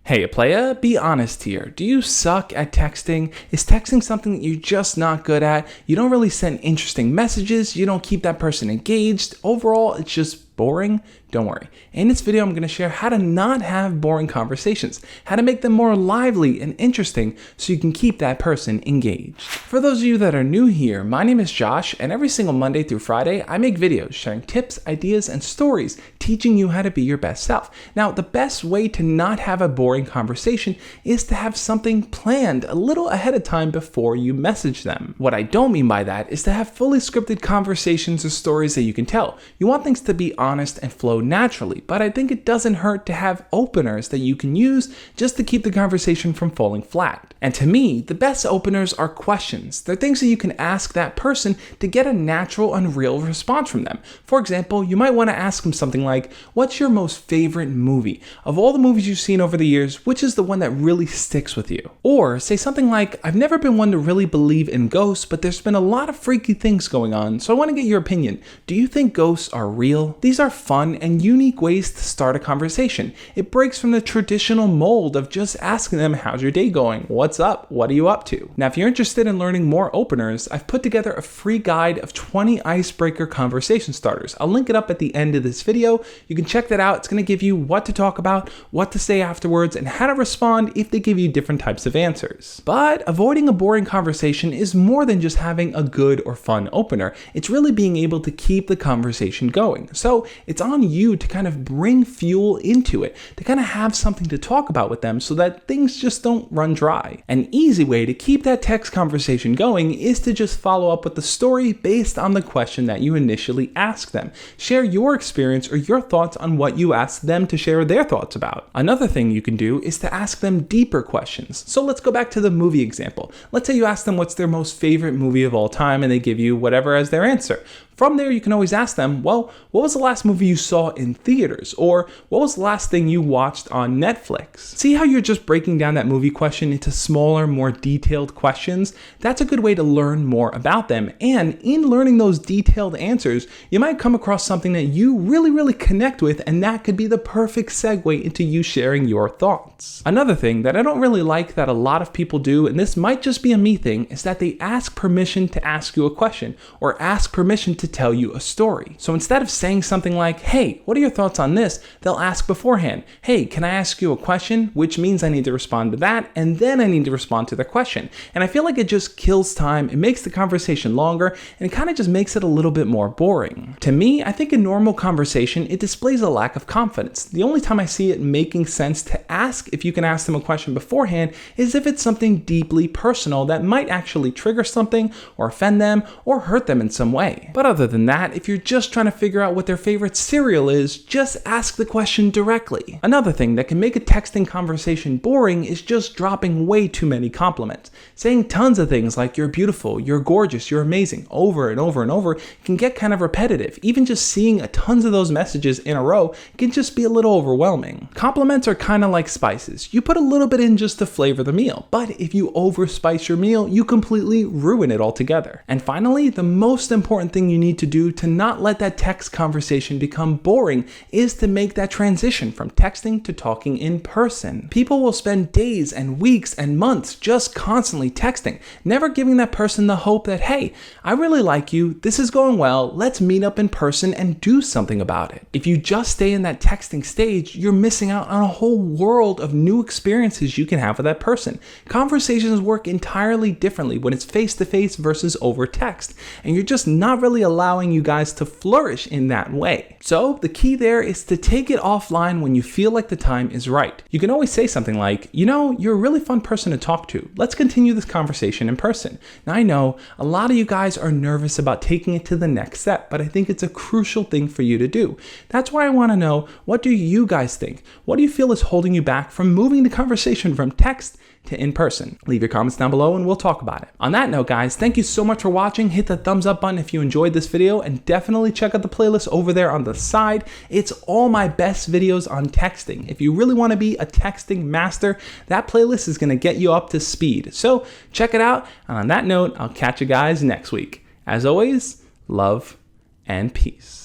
Hey, playa, be honest here. Do you suck at texting? Is texting something that you're just not good at? You don't really send interesting messages, you don't keep that person engaged. Overall, it's just boring? Don't worry. In this video, I'm going to share how to not have boring conversations, how to make them more lively and interesting so you can keep that person engaged. For those of you that are new here, my name is Josh, and every single Monday through Friday, I make videos sharing tips, ideas, and stories teaching you how to be your best self. Now, the best way to not have a boring conversation is to have something planned a little ahead of time before you message them. What I don't mean by that is to have fully scripted conversations or stories that you can tell. You want things to be honest and flow naturally, but I think it doesn't hurt to have openers that you can use just to keep the conversation from falling flat. And to me, the best openers are questions. They're things that you can ask that person to get a natural and real response from them. For example, you might want to ask them something like, what's your most favorite movie? Of all the movies you've seen over the years, which is the one that really sticks with you? Or say something like, I've never been one to really believe in ghosts, but there's been a lot of freaky things going on, so I want to get your opinion. Do you think ghosts are real? These are fun and unique ways to start a conversation. It breaks from the traditional mold of just asking them, how's your day going? What's up? What are you up to? Now, if you're interested in learning more openers, I've put together a free guide of 20 icebreaker conversation starters. I'll link it up at the end of this video. You can check that out. It's going to give you what to talk about, what to say afterwards, and how to respond if they give you different types of answers. But avoiding a boring conversation is more than just having a good or fun opener. It's really being able to keep the conversation going. So it's on you to kind of bring fuel into it, to kind of have something to talk about with them so that things just don't run dry. An easy way to keep that text conversation going is to just follow up with the story based on the question that you initially asked them. Share your experience or your thoughts on what you asked them to share their thoughts about. Another thing you can do is to ask them deeper questions. So let's go back to the movie example. Let's say you ask them what's their most favorite movie of all time and they give you whatever as their answer. From there, you can always ask them, well, what was the last movie you saw in theaters? Or what was the last thing you watched on Netflix? See how you're just breaking down that movie question into smaller, more detailed questions? That's a good way to learn more about them. And in learning those detailed answers, you might come across something that you really connect with, and that could be the perfect segue into you sharing your thoughts. Another thing that I don't really like that a lot of people do, and this might just be a me thing, is that they ask permission to ask you a question or ask permission to tell you a story. So instead of saying something like, hey, what are your thoughts on this? They'll ask beforehand, hey, can I ask you a question? Which means I need to respond to that, and then I need to respond to the question. And I feel like it just kills time, it makes the conversation longer, and it kind of just makes it a little bit more boring. To me, I think in normal conversation, it displays a lack of confidence. The only time I see it making sense to ask if you can ask them a question beforehand is if it's something deeply personal that might actually trigger something or offend them or hurt them in some way. But other than that, if you're just trying to figure out what their favorite cereal is, just ask the question directly. Another thing that can make a texting conversation boring is just dropping way too many compliments. Saying tons of things like you're beautiful, you're gorgeous, you're amazing, over and over and over can get kind of repetitive. Even just seeing tons of those messages in a row can just be a little overwhelming. Compliments are kind of like spices. You put a little bit in just to flavor the meal, but if you overspice your meal, you completely ruin it altogether. And finally, the most important thing you need to do to not let that text conversation become boring is to make that transition from texting to talking in person. People will spend days and weeks and months just constantly texting, never giving that person the hope that, hey, I really like you, this is going well, let's meet up in person and do something about it. If you just stay in that texting stage, you're missing out on a whole world of new experiences you can have with that person. Conversations work entirely differently when it's face-to-face versus over text, and you're just not really allowing you guys to flourish in that way. So the key there is to take it offline when you feel like the time is right. You can always say something like, you know, you're a really fun person to talk to. Let's continue this conversation in person. Now I know a lot of you guys are nervous about taking it to the next step, but I think it's a crucial thing for you to do. That's why I want to know, what do you guys think? What do you feel is holding you back from moving the conversation from text to in person? Leave your comments down below and we'll talk about it. On that note, guys, thank you so much for watching. Hit the thumbs up button if you enjoyed this video, and definitely check out the playlist over there on the side. It's all my best videos on texting. If you really want to be a texting master, that playlist is going to get you up to speed. So check it out. And on that note, I'll catch you guys next week. As always, love and peace.